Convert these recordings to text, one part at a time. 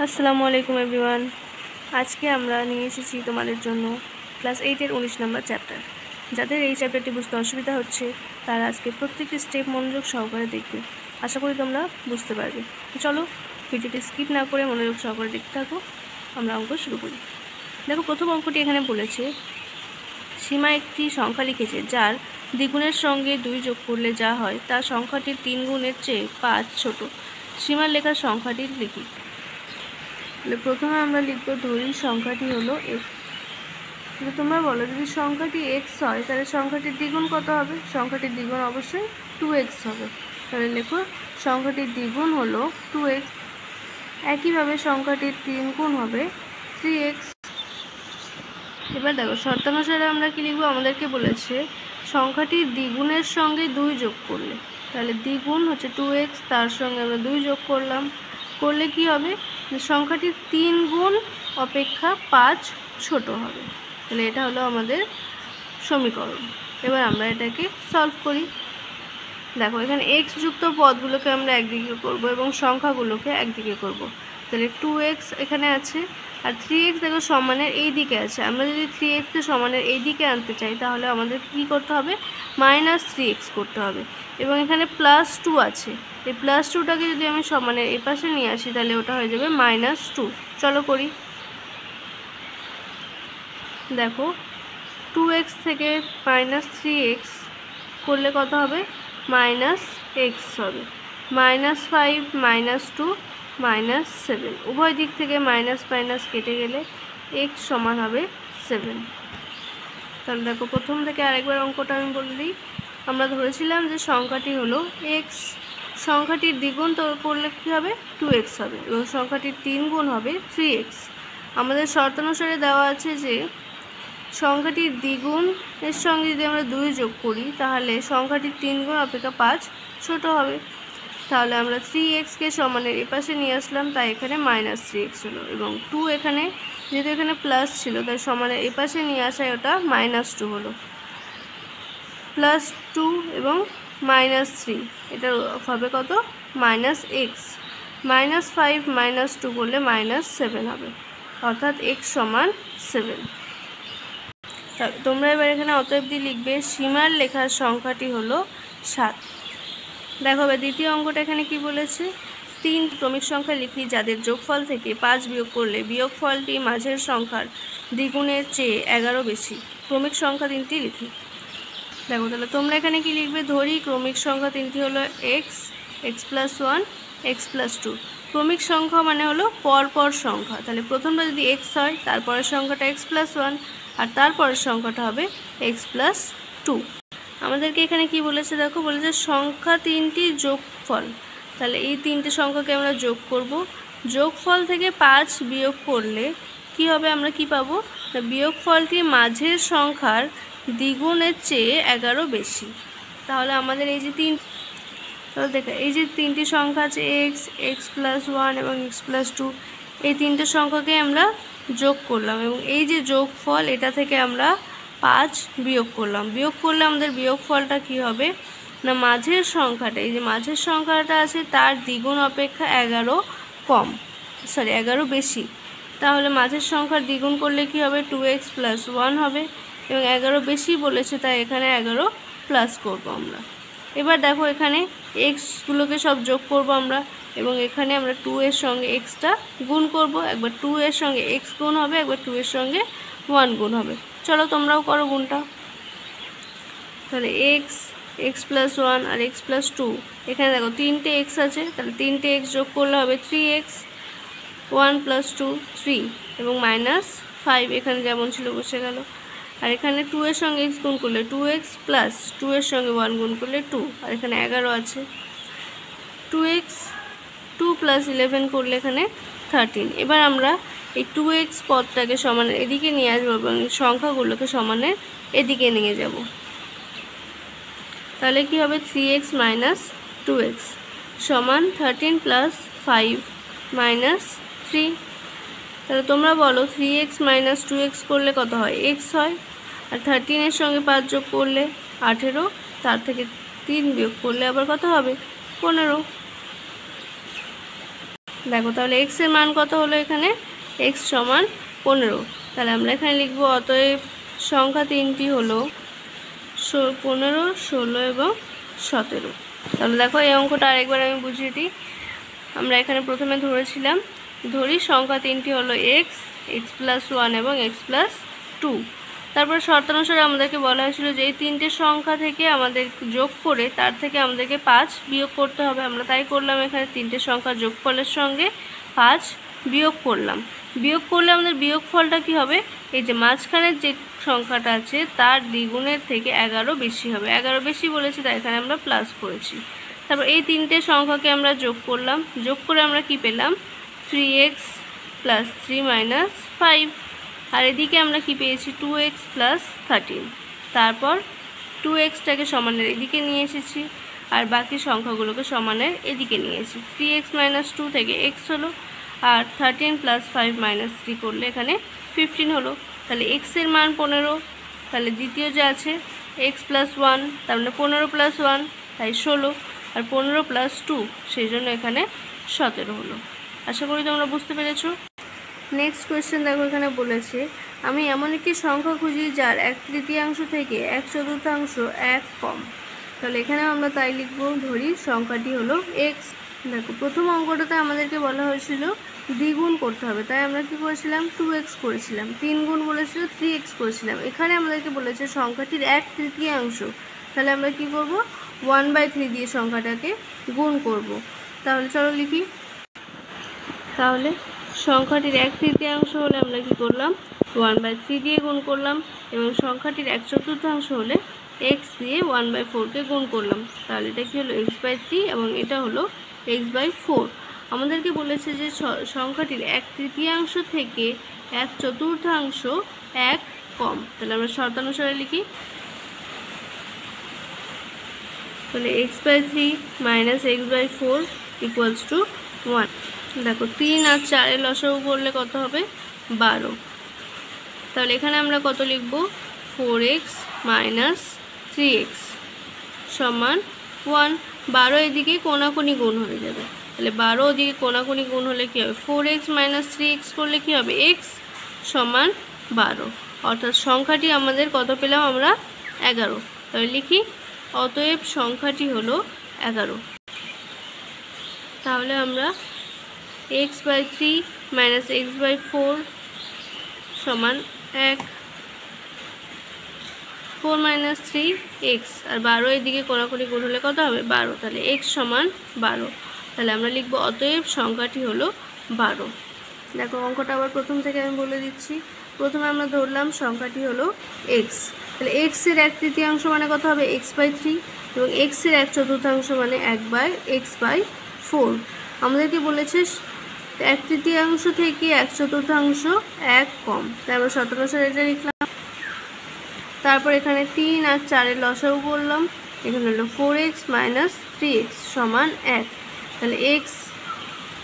আসসালামু আলাইকুম এভরিওয়ান। আজকে আমরা নিয়ে এসেছি তোমাদের জন্য ক্লাস 8-এর 19 নম্বর চ্যাপ্টার। যাদের এই চ্যাপ্টারটি বুঝতে অসুবিধা হচ্ছে তারা আজকে প্রত্যেকটি স্টেপ মনোযোগ সহকারে দেখবে। আশা করি তোমরা বুঝতে পারবে। তো চলো ভিডিওটি স্কিপ না করে মনোযোগ সহকারে দেখতে থাকো। আমরা অঙ্ক শুরু করি। দেখো, প্রথম অঙ্কটি এখানে বলেছে সীমা একটি সংখ্যা লিখেছে যার দ্বিগুণের সঙ্গে 2 যোগ করলে যা হয় তা সংখ্যাটির 3 গুণের চেয়ে 5 ছোট। সীমার লেখার সংখ্যাটি লিখি। প্রথমে আমরা লিখব ধরি সংখ্যাটি হলো x। তোমরা বলো, যদি সংখ্যাটি x হয় তাহলে সংখ্যাটির দ্বিগুণ কত হবে? সংখ্যাটির দ্বিগুণ অবশ্যই 2x হবে। তাহলে লেখো সংখ্যাটির দ্বিগুণ হলো 2x। একইভাবে সংখ্যাটির 3 গুণ হবে 3x। এবার দেখো, শর্তানুসারে আমরা কি লিখবো? আমাদেরকে বলেছে সংখ্যাটির দ্বিগুণের সঙ্গে 2 যোগ করলে, তাহলে দ্বিগুণ হচ্ছে 2x, তার সঙ্গে আমরা 2 যোগ করলে কি হবে? সংখ্যাটির 3 গুণ অপেক্ষা 5 ছোট হবে। তাহলে এটা হলো আমাদের সমীকরণ। এবার আমরা এটাকে সলভ করি। দেখো, এখানে x যুক্ত পদগুলোকে আমরা একদিকে করব এবং সংখ্যাগুলোকে একদিকে করব। তাহলে 2x এখানে আছে আর 3x দেখো সমানের এই দিকে আছে। আমরা যদি 3xকে সমানের এই দিকে আনতে চাই তাহলে আমাদের কি করতে হবে? -3x করতে হবে। এবং এখানে +2 আছে, এই +2টাকে যদি আমি সমানের এই পাশে নিয়ে আসি তাহলে ওটা হয়ে যাবে -2। চলো করি। দেখো, 2x থেকে -3x করলে কত হবে? -x হবে। -5 -2 -7, উভয় দিক থেকে মাইনাস মাইনাস কেটে গেলে x সমান হবে 7। তাহলে দেখো, প্রথম থেকে আরেকবার অঙ্কটা আমি বলে দিই। আমরা ধরেছিলাম যে সংখ্যাটি হলো x, সংখ্যাটির দ্বিগুণ করলে কী হবে? 2x হবে এবং সংখ্যাটির 3 গুণ হবে 3x। আমাদের শর্তানুসারে দেওয়া আছে যে সংখ্যাটির দ্বিগুণের সঙ্গে যদি আমরা 2 যোগ করি তাহলে সংখ্যাটির 3 গুণ অপেক্ষা 5 ছোট হবে। তাহলে আমরা 3xকে সমানের এপাশে নিয়ে আসলাম, তাই এখানে -3x হলো এবং 2 এখানে যেহেতু এখানে প্লাস ছিল তাই সমানের এপাশে নিয়ে আসায় ওটা -2 হলো। +2 এবং -3 এটা হবে কত? -x। -5 -2 করলে -7 হবে, অর্থাৎ x সমান 7। তোমরা এবার এখানে অতএব দিয়ে লিখবে সীমার লেখার সংখ্যাটি হলো 7। দেখো, দ্বিতীয় অঙ্কটা এখানে কি বলেছে? 3 ক্রমিক সংখ্যা লিখি যাদের যোগফল থেকে 5 বিয়োগ করলে বিয়োগফলটি মাঝের সংখ্যার দ্বিগুণের চেয়ে 11 বেশি। ক্রমিক সংখ্যা 3টি লিখি। দেখো, তাহলে তোমরা এখানে কি লিখবে? ধরি ক্রমিক সংখ্যা 3টি হলো x, x+1, x+2। ক্রমিক সংখ্যা মানে হলো পরপর সংখ্যা। তাহলে প্রথমটা যদি x হয় তারপরের সংখ্যাটা x+1 আর তারপরের সংখ্যাটা হবে x+2। আমাদেরকে এখানে কি বলেছে? দেখো, বলেছে সংখ্যা 3টির যোগফল। তাহলে এই 3টে সংখ্যাকে আমরা যোগ করব। যোগফল থেকে 5 বিয়োগ করলে কি হবে? আমরা কি পাবো? বিয়োগফলটি মাঝের সংখ্যার দ্বিগুণের চেয়ে 11 বেশি। তাহলে আমাদের এই যে এই যে 3টি সংখ্যা আছে x, x+1 এবং x+2, এই 3টে সংখ্যাকে আমরা যোগ করলাম এবং এই যে যোগফল এটা থেকে আমরা 5 বিয়োগ করলাম। বিয়োগ করলে আমাদের বিয়োগফলটা কি হবে? না, মাঝের সংখ্যাটা, এই যে মাঝের সংখ্যাটা আছে তার দ্বিগুণ অপেক্ষা 11 বেশি। তাহলে মাঝের সংখ্যার দ্বিগুণ করলে কি হবে? 2x+1 হবে এবং 11 বেশি বলেছে তাই এখানে 11 প্লাস করব আমরা। এবার দেখো, এখানে এক্সগুলোকে সব যোগ করব আমরা এবং এখানে আমরা 2 এর সঙ্গে এক্সটা গুণ করব। একবার 2 এর সঙ্গে এক্স গুণ হবে, একবার 2 এর সঙ্গে 1 গুণ হবে। চলো তোমরাও করো গুণটা। তাহলে x+1 আর x+2, এখানে দেখো 3টে x আছে, তাহলে 3টে x যোগ করলে হবে 3x, 1 + 2 3 এবং -5 এখানে যেমন ছিল বসে গেল। আর এখানে 2 এর সঙ্গে x গুণ করলে 2x প্লাস 2 এর সঙ্গে 1 গুণ করলে 2, আর এখানে 11 আছে। 2x 2 + 11 করলে এখানে 13। এবার আমরা এই 2x পদটাকে সমানের এদিকে নিয়ে আসবো এবং সংখ্যাগুলোকে সমানের এদিকে নিয়ে যাব। তাহলে কি হবে? 3x - 2x সমান 13 + 5 - 3। তাহলে তোমরা বলো 3x - 2x করলে কত হয়? x হয়। আর 13 এর সঙ্গে 5 যোগ করলে 18, তার থেকে 3 বিয়োগ করলে আবার কত হবে? 15। দেখো তাহলে এক্সের মান কত হলো এখানে, এক্স সমান 15। তাহলে আমরা এখানে লিখবো অতএব সংখ্যা তিনটি হলো 15, 16 এবং 17। তাহলে দেখো এই অঙ্কটা আরেকবার আমি বুঝিয়ে দিই। আমরা এখানে প্রথমে ধরি সংখ্যা তিনটি হলো এক্স, এক্স প্লাস 1 এবং এক্স প্লাস 2। তারপর শর্তানুসারে আমাদেরকে বলা হয়েছিল যে এই তিনটে সংখ্যা থেকে আমাদের যোগ করে তার থেকে আমাদেরকে 5 বিয়োগ করতে হবে। আমরা তাই করলাম, এখানে তিনটে সংখ্যা যোগফলের সঙ্গে 5 বিয়োগ করলাম। বিয়োগ করলে আমাদের বিয়োগফলটা কি হবে, এই যে মাঝখানের যে সংখ্যাটা আছে তার দ্বিগুণের থেকে 11 বেশি হবে। 11 বেশি বলেছি তাই এখানে আমরা প্লাস করেছি। তারপর এই তিনটে সংখ্যাকে আমরা যোগ করলাম, যোগ করে আমরা কি পেলাম, 3x প্লাস 3 মাইনাস 5। আর এদিকে আমরা কি পেয়েছি, 2x প্লাস 13। তারপর 2xটাকে সমানের এদিকে নিয়ে এসেছি আর বাকি সংখ্যাগুলোকে সমানের এদিকে নিয়েছি। 3x মাইনাস 2 থেকে x হলো, আর 13 প্লাস 5 মাইনাস 3 করলে এখানে 15 হলো। তাহলে x এর মান 15। তাহলে দ্বিতীয় যে আছে x প্লাস 1, তার মানে 15 প্লাস 1 তাই 16, আর 15 প্লাস 2 সেই জন্য এখানে 17 হলো। আশা করি তোমরা বুঝতে পেরেছো। নেক্সট কোয়েশ্চেন দেখো, এখানে বলেছে আমি এমন একটি সংখ্যা খুঁজি যার 1/3 থেকে 1/4 এক কম। তাহলে এখানে আমরা তাই লিখবো, ধরি সংখ্যাটি হলো এক্স। দেখো প্রথম অঙ্কটাতে আমাদেরকে বলা হয়েছিল দ্বিগুণ করতে হবে, তাই আমরা কি করেছিলাম, 2x করেছিলাম। 3 গুণ বলেছিল 3x করেছিলাম। এখানে আমাদেরকে বলেছে সংখ্যাটির 1/3, তাহলে আমরা কি করব, 1/3 দিয়ে সংখ্যাটাকে গুণ করব। তাহলে চলো লিখি। তাহলে সংখ্যাটির 1/3 হলে আমরা কি করলাম, 1/3 দিয়ে গুণ করলাম, এবং সংখ্যাটির 1/4 হলে x দিয়ে 1/4কে গুণ করলাম। তাহলে এটা কি হলো, x/3 এবং এটা হলো x/4। আমাদেরকে বলেছে যে সংখ্যাটির 1/3 থেকে 1/4 এক কম। তাহলে আমরা শর্তানুসারে লিখি। তাহলে x/3 minus x/4 equals to 1। দেখো 3 আর 4 লসাগু করলে কত হবে, 12। তাহলে এখানে আমরা কত লিখব, 4x মাইনাস 3x সমান 1। 12 এদিকে কোনাকুনি গুণ হয়ে যাবে, তাহলে 12 ওদিকে কোনাকুনি গুণ হলে কী হবে, 4x মাইনাস 3x করলে কী হবে, x সমান 12। অর্থাৎ সংখ্যাটি আমাদের কত পেলাম আমরা, 11। তাহলে লিখি অতএব সংখ্যাটি হলো 11। তাহলে আমরা x/3 মাইনাস x/4 সমান 1, 4 মাইনাস 3 x, আর 12 এদিকে কোনাকুনি গুণ হলে কত হবে, 12। তাহলে x সমান 12। তাহলে আমরা লিখব অতএব সংখ্যাটি হলো 12। দেখো অঙ্কটা আবার প্রথম থেকে আমি বলে দিচ্ছি। প্রথমে আমরা ধরলাম সংখ্যাটি হলো x। তাহলে x এর 1/3 মানে কত হবে, x/3, এবং x এর 1/4 মানে 1/x/4। আমাদেরকে বলেছে 1/3 থেকে 1/4 এক কম, তাই আমরা শর্তানুসারে এটা লিখলাম। তারপর এখানে 3 আর 4 লসাগু করলাম, এখানে হলো 4x মাইনাস 3x সমান 1। তাহলে x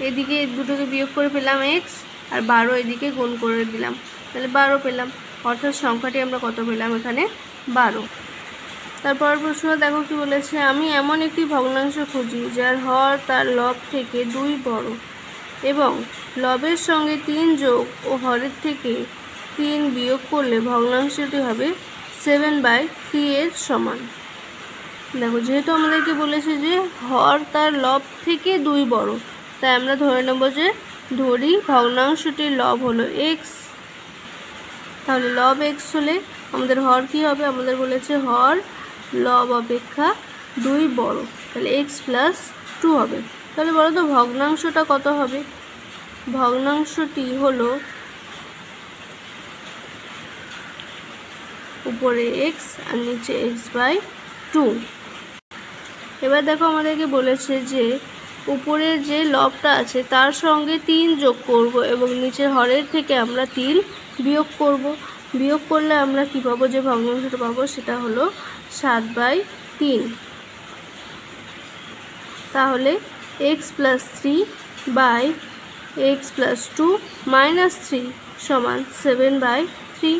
এদিকে দুটোকে বিয়োগ করে পেলাম x, আর 12 এদিকে গুণ করে দিলাম, তাহলে 12 পেলাম। অর্থাৎ সংখ্যাটি আমরা কত পেলাম, এখানে 12। তারপর প্রশ্ন দেখো কি বলেছে, আমি এমন একটি ভগ্নাংশ খুঁজি যার হর তার লব থেকে 2 বড় এবং লবের সঙ্গে 3 যোগ ও হরের থেকে 3 বিয়োগ করলে ভগ্নাংশটি হবে 7/3 এর সমান। দেখো যেহেতু আমাদেরকে বলেছে যে হর তার লব থেকে 2 বড়, তাই আমরা ধরে নেব যে ধরি ভগ্নাংশটির লব হলো x। তাহলে লব x হলে আমাদের হর কি হবে, আমাদের বলেছে হর লব অপেক্ষা 2 বড়, তাহলে x প্লাস 2 হবে। তাহলে বলো তো ভগ্নাংশটা কত হবে, ভগ্নাংশটি হলো উপরে x আর নিচে x/2। এবার দেখো আমাদেরকে বলেছে যে উপরের যে লবটা আছে তার সঙ্গে 3 যোগ করব এবং নিচের হরের থেকে আমরা 3 বিয়োগ করব। বিয়োগ করলে আমরা কি পাবো, যে ভগ্নাংশটা পাবো সেটা হলো 7/3। তাহলে x plus 3 by x plus 2 minus 3 সমান 7/3।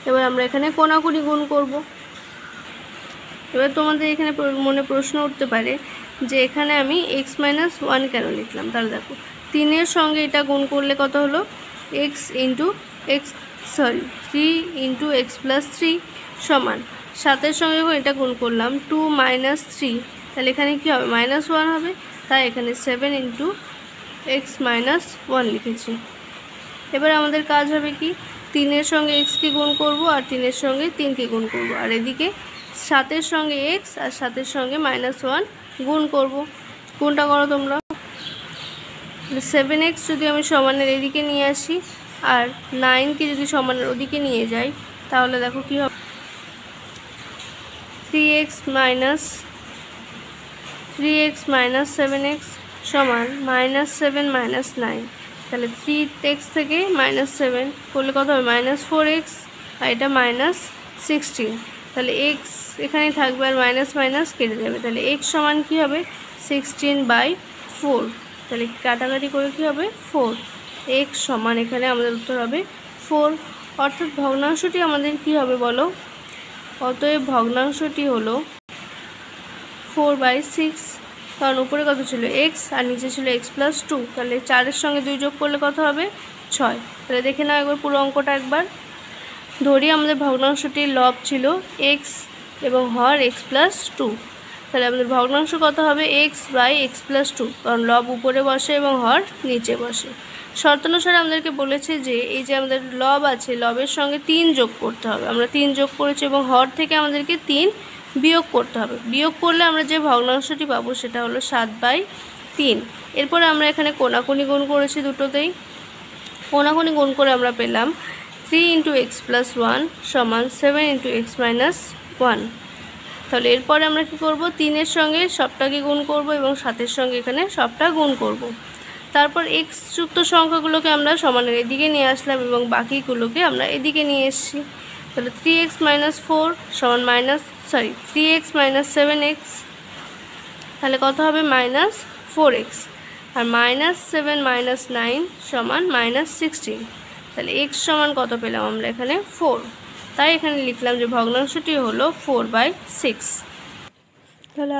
এবার আমরা এখানে কোনাকুনি গুণ করব। এবার তোমাদের এখানে মনে প্রশ্ন উঠতে পারে যে এখানে আমি x - 1 কেন লিখলাম। তাহলে দেখো 3-এর সঙ্গে এটা গুণ করলে কত হলো x into x 3 into x plus 3 সমান 7-এর সঙ্গে এটা গুণ করলাম 2 মাইনাস 3, তাহলে এখানে কী হবে -1 হবে, তাই এখানে 7 ইন্টু এক্স মাইনাস 1 লিখেছি। এবার আমাদের কাজ হবে কি 3-এর সঙ্গে এক্সকে গুণ করব আর 3-এর সঙ্গে 3কে গুণ করব, আর এদিকে 7-এর সঙ্গে এক্স আর 7-এর সঙ্গে -1 গুণ করব। কোনটা করো তোমরা? 7x যদি আমি সমানের এদিকে নিয়ে আসি আর 9কে যদি সমানের ওদিকে নিয়ে যাই তাহলে দেখো কী হবে 3x মাইনাস 7x সমান -7 মাইনাস 9, তাহলে 3x থেকে -7 করলে কত হবে -4x আর এটা -16, তাহলে x এখানেই থাকবে আর মাইনাস মাইনাস কেটে যাবে, তাহলে x সমান কী হবে 16/4, তাহলে কাটাকাটি করে কী হবে 4, x সমান এখানে আমাদের উত্তর হবে 4, অর্থাৎ ভগ্নাংশটি আমাদের কী হবে বলো? অতএব ভগ্নাংশটি হলো 4/6, কারণ উপরে কত ছিল x আর নিচে ছিল x প্লাস 2, তাহলে 4-এর সঙ্গে 2 যোগ করলে কত হবে 6। তাহলে দেখে নাও একবার পুরো অঙ্কটা একবার। ধরি আমাদের ভগ্নাংশটির লব ছিল x এবং হর x প্লাস 2, তাহলে আমাদের ভগ্নাংশ কত হবে x/x প্লাস 2, কারণ লব উপরে বসে এবং হর নিচে বসে। শর্তানুসারে আমাদেরকে বলেছে যে এই যে আমাদের লব আছে লবের সঙ্গে 3 যোগ করতে হবে, আমরা 3 যোগ করেছি এবং হর থেকে আমাদেরকে 3 বিয়োগ করতে হবে, বিয়োগ করলে আমরা যে ভগ্নাংশটি পাবো সেটা হলো 7/3। এরপরে আমরা এখানে কোণাকুণি গুণ করেছি দুটোতেই, কোণাকুণি গুণ করে আমরা পেলাম 3 ইন্টু এক্স প্লাস 1 সমান 7 ইন্টু এক্স মাইনাস 1। তাহলে এরপরে আমরা কী করব 3-এর সঙ্গে সবটাকে গুণ করব এবং 7-এর সঙ্গে এখানে সবটা গুণ করব। তারপর এক্স যুক্ত সংখ্যাগুলোকে আমরা সমানের এদিকে নিয়ে আসলাম এবং বাকিগুলোকে আমরা এদিকে নিয়ে এসেছি। তাহলে 3x মাইনাস 4 সমান 3x মাইনাস 7x, তাহলে কত হবে -4x, আর -7 মাইনাস 9 সমান -16, তাহলে x সমান কত পেলাম আমরা এখানে 4, তাই এখানে লিখলাম যে ভগ্নাংশটি হলো 4/6। তাহলে